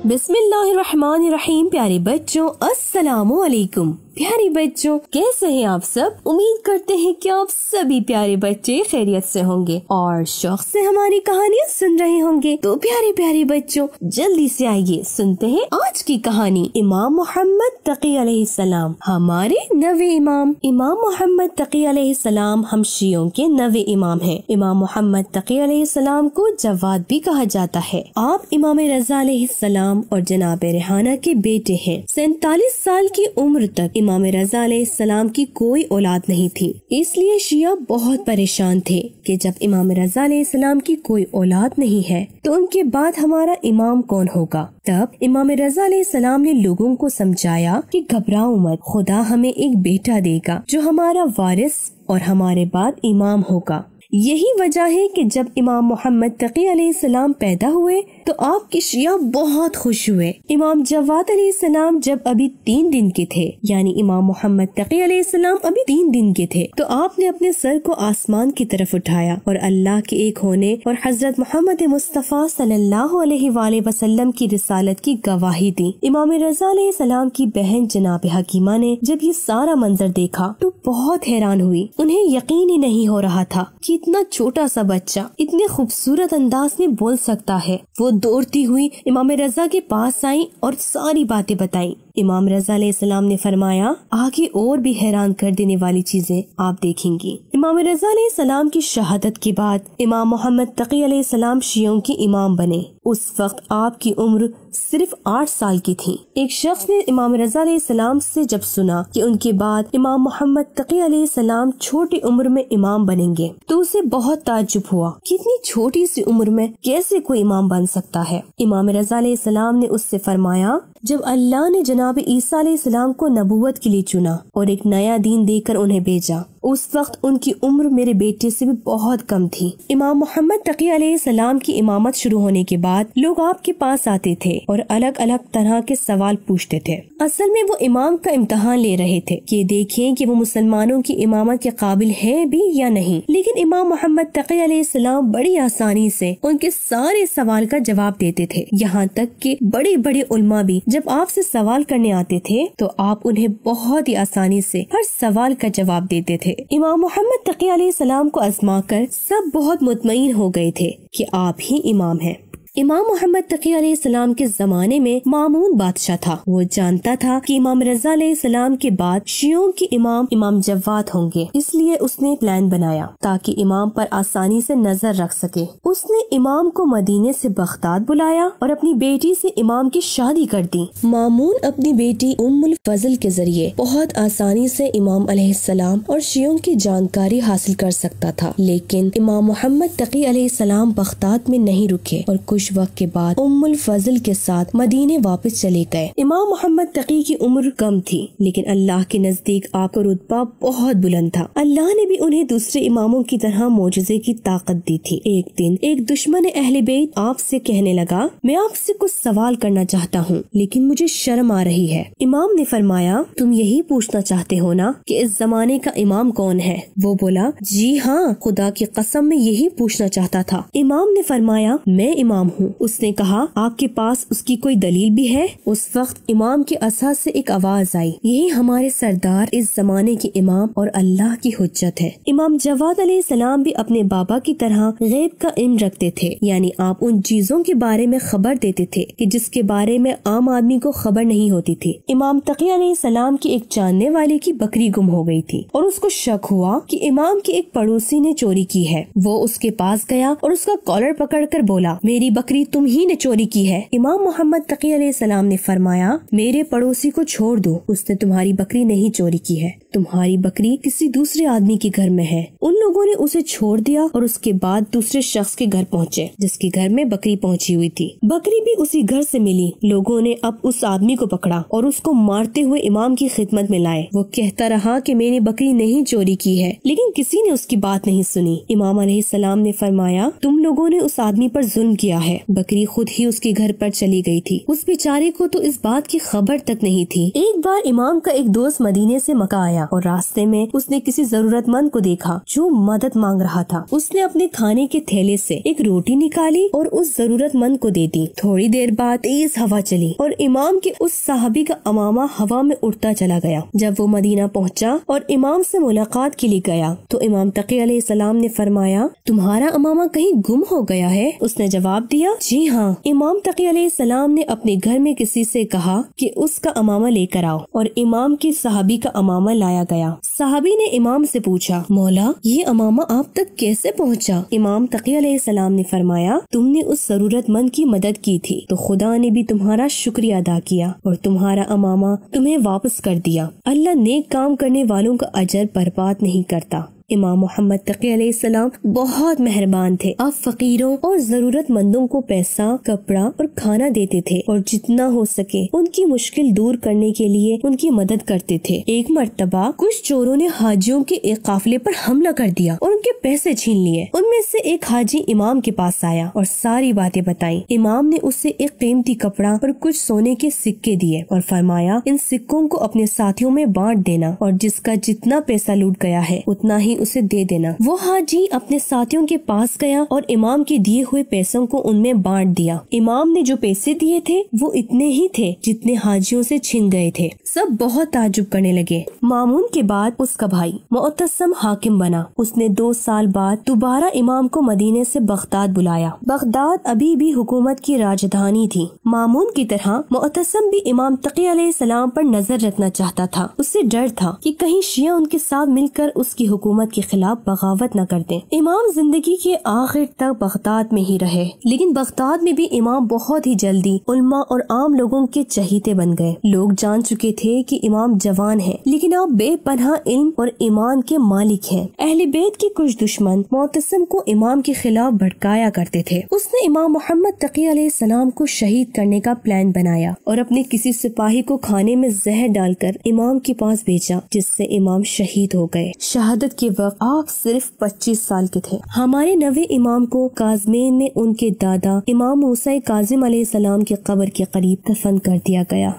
बिस्मिल्लाहिर्रहमानिर्रहीम। प्यारे बच्चों, अस्सलामु अलैकुम। प्यारे बच्चों, कैसे हैं आप सब? उम्मीद करते हैं कि आप सभी प्यारे बच्चे खैरियत से होंगे और शौक से हमारी कहानियाँ सुन रहे होंगे। तो प्यारे प्यारे बच्चों, जल्दी से आइए सुनते हैं आज की कहानी। इमाम मोहम्मद तकी अलैहिस्सलाम, हमारे नवे इमाम। इमाम मोहम्मद तकी अलैहिस्सलाम हम शियों के नवे इमाम हैं। इमाम मोहम्मद तकी अलैहिस्सलाम को जवाद भी कहा जाता है। आप इमाम रज़ा अलैहिस्सलाम और जनाब रेहाना के बेटे हैं। 47 साल की उम्र तक इमाम रज़ा अलैहिस्सलाम की कोई औलाद नहीं थी, इसलिए शिया बहुत परेशान थे कि जब इमाम रज़ा अलैहिस्सलाम की कोई औलाद नहीं है तो उनके बाद हमारा इमाम कौन होगा। तब इमाम रज़ा अलैहिस्सलाम ने लोगों को समझाया कि घबराओ मत, खुदा हमें एक बेटा देगा जो हमारा वारिस और हमारे बाद इमाम होगा। यही वजह है कि जब इमाम मोहम्मद तकी अलैहिस्सलाम पैदा हुए तो आपके शिया बहुत खुश हुए। इमाम जवाद अलैहिस्सलाम जब अभी 3 दिन के थे, यानी इमाम मोहम्मद तकी अलैहिस्सलाम अभी 3 दिन के थे, तो आपने अपने सर को आसमान की तरफ उठाया और अल्लाह के एक होने और हजरत मोहम्मद मुस्तफ़ा सल्लल्लाहु अलैहि वसल्लम की रिसालत की गवाही दी। इमाम रज़ा अलैहिस्सलाम की बहन जनाब हकीमा ने जब ये सारा मंजर देखा तो बहुत हैरान हुई। उन्हें यकीन ही नहीं हो रहा था कि इतना छोटा सा बच्चा इतने खूबसूरत अंदाज में बोल सकता है। वो दौड़ती हुई इमाम रज़ा के पास आई और सारी बातें बताई। इमाम रज़ा अलैहिस्सलाम ने फरमाया, आगे और भी हैरान कर देने वाली चीजें आप देखेंगी। इमाम रज़ा अलैहिस्सलाम की शहादत के बाद इमाम मोहम्मद तकी अलैहिस्सलाम शियों के इमाम बने। उस वक्त आपकी उम्र सिर्फ 8 साल की थी। एक शख्स ने इमाम रज़ा अलैहिस्सलाम से जब सुना कि उनके बाद इमाम मोहम्मद तकी अलैहिस्सलाम छोटी उम्र में इमाम बनेंगे तो उसे बहुत ताज्जुब हुआ कि इतनी छोटी सी उम्र में कैसे कोई इमाम बन सकता है। इमाम रज़ा अलैहिस्सलाम ने उससे फरमाया, जब अल्लाह ने जनाब ईसा अलैहिस्सलाम को नबूवत के लिए चुना और एक नया दीन देकर उन्हें भेजा, उस वक्त उनकी उम्र मेरे बेटे से भी बहुत कम थी। इमाम मोहम्मद तकी अलैहिस्सलाम की इमामत शुरू होने के बाद लोग आपके पास आते थे और अलग अलग तरह के सवाल पूछते थे। असल में वो इमाम का इम्तिहान ले रहे थे कि देखें कि वो मुसलमानों की इमामत के काबिल है भी या नहीं। लेकिन इमाम मोहम्मद तकी अलैहिस्सलाम बड़ी आसानी से उनके सारे सवाल का जवाब देते थे। यहाँ तक कि बड़े बड़े उल्मा भी जब आपसे सवाल करने आते थे तो आप उन्हें बहुत ही आसानी से हर सवाल का जवाब देते थे। इमाम मोहम्मद तकी अलैहिस्सलाम को आजमा कर सब बहुत मुतमईन हो गए थे कि आप ही इमाम हैं। इमाम मोहम्मद तकी अलैहिस्सलाम के जमाने में मामून बादशाह था। वो जानता था कि इमाम रज़ा अलैहिस्सलाम के बाद शियों के इमाम जवाद होंगे, इसलिए उसने प्लान बनाया ताकि इमाम पर आसानी से नजर रख सके। उसने इमाम को मदीने से बगदाद बुलाया और अपनी बेटी से इमाम की शादी कर दी। मामून अपनी बेटी उम्मुल फजल के जरिए बहुत आसानी से इमाम अलैहिस्सलाम और शियों की जानकारी हासिल कर सकता था। लेकिन इमाम मोहम्मद तकी अलैहिस्सलाम बगदाद में नहीं रुके और कुछ वक्त के बाद उम्मुल फजल के साथ मदीने वापस चले गए। इमाम मोहम्मद तकी की उम्र कम थी, लेकिन अल्लाह के नजदीक आपका रुतबा बहुत बुलंद था। अल्लाह ने भी उन्हें दूसरे इमामों की तरह मोजज़े की ताकत दी थी। एक दिन एक दुश्मन अहले बैत आपसे कहने लगा, मैं आपसे कुछ सवाल करना चाहता हूँ लेकिन मुझे शर्म आ रही है। इमाम ने फरमाया, तुम यही पूछना चाहते हो ना कि इस जमाने का इमाम कौन है? वो बोला, जी हाँ, खुदा की कसम मैं यही पूछना चाहता था। इमाम ने फरमाया, मैं इमाम हूँ। उसने कहा, आपके पास उसकी कोई दलील भी है? उस वक्त इमाम के असा से एक आवाज आई, यही हमारे सरदार इस जमाने के इमाम और अल्लाह की हुज्जत है। इमाम जवाद अलैहिस्सलाम भी अपने बाबा की तरह गैब का इल्म रखते थे, यानी आप उन चीजों के बारे में खबर देते थे कि जिसके बारे में आम आदमी को खबर नहीं होती थी। इमाम तकी अलैहिस्सलाम की एक जानने वाले की बकरी गुम हो गई थी और उसको शक हुआ कि इमाम के एक पड़ोसी ने चोरी की है। वो उसके पास गया और उसका कॉलर पकड़कर बोला, मेरी बकरी तुम ही ने चोरी की है। इमाम मोहम्मद तकी अलैहिस्सलाम ने फरमाया, मेरे पड़ोसी को छोड़ दो, उसने तुम्हारी बकरी नहीं चोरी की है, तुम्हारी बकरी किसी दूसरे आदमी के घर में है। उन लोगों ने उसे छोड़ दिया और उसके बाद दूसरे शख्स के घर पहुँचे जिसके घर में बकरी पहुँची हुई थी। बकरी भी उसी घर से मिली। लोगों ने अब उस आदमी को पकड़ा और उसको मारते हुए इमाम की खिदमत में लाए। वो कहता रहा कि मैंने बकरी नहीं चोरी की है, लेकिन किसी ने उसकी बात नहीं सुनी। इमाम अलैहिस्सलाम ने फरमाया, तुम लोगों ने उस आदमी पर जुल्म किया है। ہے۔ بکری خود ہی اس کے گھر پر چلی گئی تھی۔ اس بیچارے کو تو اس بات کی خبر تک نہیں تھی۔ ایک بار امام کا ایک دوست مدینے سے مکہ آیا اور راستے میں اس نے کسی ضرورت مند کو دیکھا جو مدد مانگ رہا تھا۔ اس نے اپنے کھانے کے تھیلے سے ایک روٹی نکالی اور اس ضرورت مند کو دے دی۔ تھوڑی دیر بعد تیز ہوا چلی اور امام کے اس صحابی کا امامہ ہوا میں اڑتا چلا گیا۔ جب وہ مدینہ پہنچا اور امام سے ملاقات کے لیے گیا تو امام تقی علیہ السلام نے فرمایا، تمہارا امامہ کہیں گم ہو گیا ہے؟ اس نے جواب دیا، جی ہاں۔ امام تقی علیہ السلام نے اپنے گھر میں کسی سے کہا کہ اس کا امامہ لے کر آؤ اور امام کے صحابی کا امامہ لایا گیا۔ صحابی نے امام سے پوچھا، مولا یہ امامہ آپ تک کیسے پہنچا؟ امام تقی علیہ السلام نے فرمایا، تم نے اس ضرورت مند کی مدد کی تھی تو خدا نے بھی تمہارا شکریہ ادا کیا اور تمہارا امامہ تمہیں واپس کر دیا۔ اللہ نیک کام کرنے والوں کا اجر برباد نہیں کرتا۔ امام محمد تقی علیہ السلام بہت مہربان تھے۔ آپ فقیروں اور ضرورت مندوں کو پیسہ، کپڑا اور کھانا دیتے تھے اور جتنا ہو سکے ان کی مشکل دور کرنے کے لیے ان کی مدد کرتے تھے۔ ایک مرتبہ کچھ چوروں نے حاجیوں کے ایک قافلے پر حملہ کر دیا اور ان کے پیسے چھین لیے۔ ان میں سے ایک حاجی امام کے پاس آیا اور ساری باتیں بتائیں۔ امام نے اسے ایک قیمتی کپڑا اور کچھ سونے کے سکے دیے اور فرمایا، ان سکوں کو اپنے ساتھیوں میں بانٹ دینا اور جس کا جتنا پیسہ لوٹ گیا ہے اتنا ہی اسے دے دینا۔ وہ حاجی اپنے ساتھیوں کے پاس گیا اور امام کے دیے ہوئے پیسوں کو ان میں بانٹ دیا۔ امام نے جو پیسے دیے تھے وہ اتنے ہی تھے جتنے حاجیوں سے چھن گئے تھے۔ سب بہت تعجب کرنے لگے۔ مامون کے بعد اس کا بھائی معتصم حاکم بنا۔ اس نے 2 سال بعد دوبارہ امام کو مدینے سے بغداد بلایا۔ بغداد ابھی بھی حکومت کی راجدھانی تھی۔ مامون کی طرح معتصم بھی امام تقی علیہ السلام پر نظر رکھنا چاہتا تھا۔ اسے ڈر تھا کہ کہیں شیعہ ان کے ساتھ مل کر اس کی حکومت کے خلاف بغاوت نہ کر دیں۔ امام زندگی کے آخر تک بغداد میں ہی رہے، لیکن بغداد میں بھی امام بہت ہی جلدی علماء اور عام لوگوں کے چہیتے بن گئے۔ لوگ جان چکے تھے کہ امام جوان ہے لیکن آپ بے پناہ علم اور ایمان کے مالک ہیں۔ اہل بیت کے کچھ دشمن معتصم کو امام کے خلاف بھڑکایا کرتے تھے۔ اس نے امام محمد تقی علیہ السلام کو شہید کرنے کا پلان بنایا اور اپنے کسی سپاہی کو کھانے میں زہر ڈال کر امام کے پاس بھیجا، جس سے امام شہید ہو گئے۔ شہادت کے وقت آپ صرف 25 سال کے تھے۔ ہمارے نوے امام کو کاظمین میں ان کے دادا امام موسیٰ کاظم علیہ السلام کی قبر کے قریب دفن کر دیا گیا۔